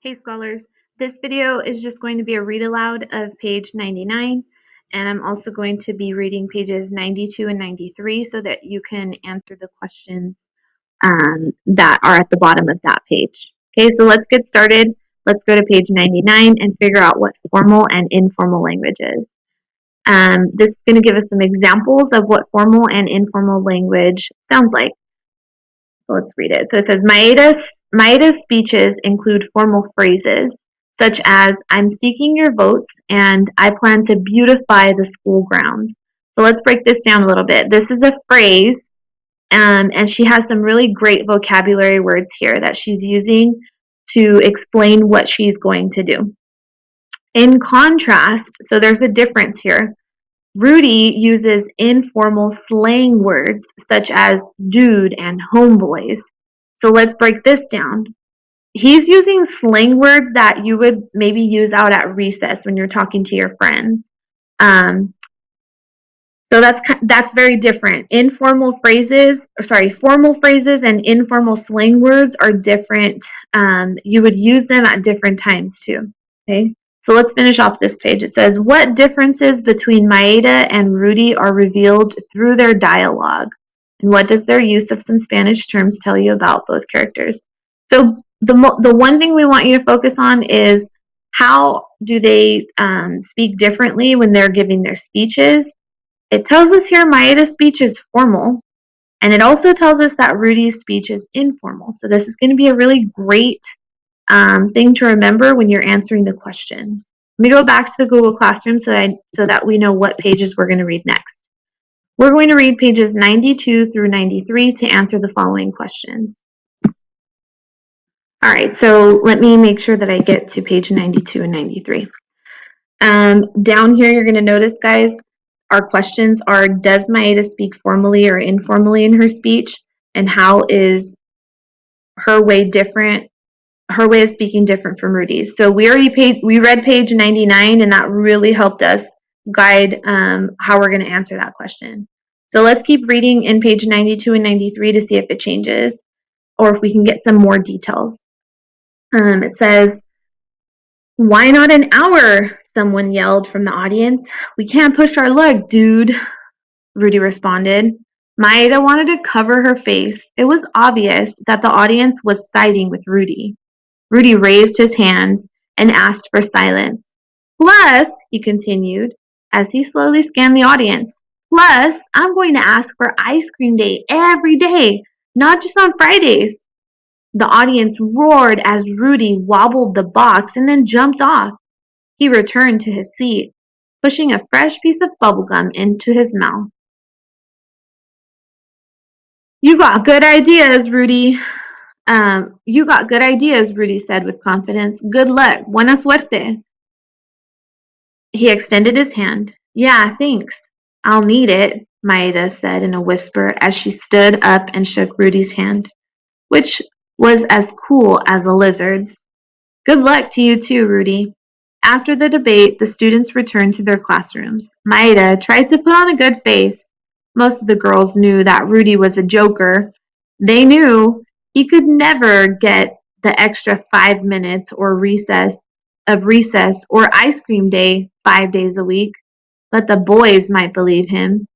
Hey scholars, this video is just going to be a read aloud of page 99, and I'm also going to be reading pages 92 and 93 so that you can answer the questions that are at the bottom of that page. Okay, so let's get started. Let's go to page 99 and figure out what formal and informal language is. This is going to give us some examples of what formal and informal language sounds like. So let's read it. So it says, Maeda's speeches include formal phrases such as, I'm seeking your votes and I plan to beautify the school grounds. So let's break this down a little bit. This is a phrase, and she has some really great vocabulary words here that she's using to explain what she's going to do. In contrast, so there's a difference here. Rudy uses informal slang words such as dude and homeboys. So let's break this down. He's using slang words that you would maybe use out at recess when you're talking to your friends. So that's very different. Formal phrases and informal slang words are different. You would use them at different times too. Okay. So let's finish off this page. It says, what differences between Maeda and Rudy are revealed through their dialogue? And what does their use of some Spanish terms tell you about both characters? So the one thing we want you to focus on is how do they speak differently when they're giving their speeches. It tells us here Maeda's speech is formal, and it also tells us that Rudy's speech is informal. So this is going to be a really great thing to remember when you're answering the questions. Let me go back to the Google Classroom so that we know what pages we're going to read next. We're going to read pages 92 through 93 to answer the following questions. All right, so let me make sure that I get to page 92 and 93. Down here, you're going to notice, guys, our questions are, does Maeda speak formally or informally in her speech? And how is her way of speaking different from Rudy's? So we read page 99, and that really helped us guide how we're going to answer that question. So let's keep reading in page 92 and 93 to see if it changes or if we can get some more details. It says, why not an hour? Someone yelled from the audience. We can't push our luck, dude, Rudy responded. Maeda wanted to cover her face. It was obvious that the audience was siding with Rudy. Rudy raised his hands and asked for silence. Plus, he continued, as he slowly scanned the audience, plus, I'm going to ask for ice cream day every day, not just on Fridays. The audience roared as Rudy wobbled the box and then jumped off. He returned to his seat, pushing a fresh piece of bubblegum into his mouth. You got good ideas, Rudy. Rudy said with confidence. Good luck. Buena suerte. He extended his hand. Yeah, thanks. I'll need it, Maeda said in a whisper as she stood up and shook Rudy's hand, which was as cool as a lizard's. Good luck to you too, Rudy. After the debate, the students returned to their classrooms. Maeda tried to put on a good face. Most of the girls knew that Rudy was a joker. They knew he could never get the extra 5 minutes or recess or ice cream day 5 days a week, but the boys might believe him.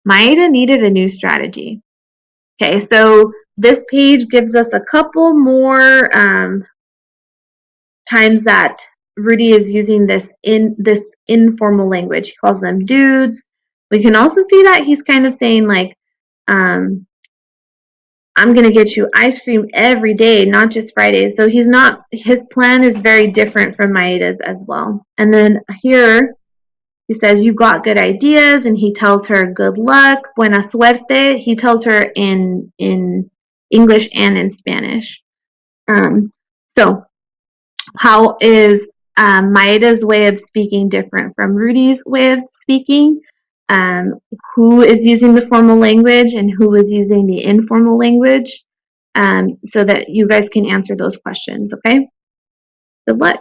Maeda needed a new strategy. Okay, so this page gives us a couple more times that Rudy is using this informal language. He calls them dudes. We can also see that he's kind of saying like, I'm going to get you ice cream every day, not just Fridays. So his plan is very different from Maeda's as well. And then here he says, you got good ideas, and he tells her good luck, buena suerte. He tells her in English and in Spanish. So how is Maeda's way of speaking different from Rudy's way of speaking? Who is using the formal language and who is using the informal language, so that you guys can answer those questions, okay? Good luck.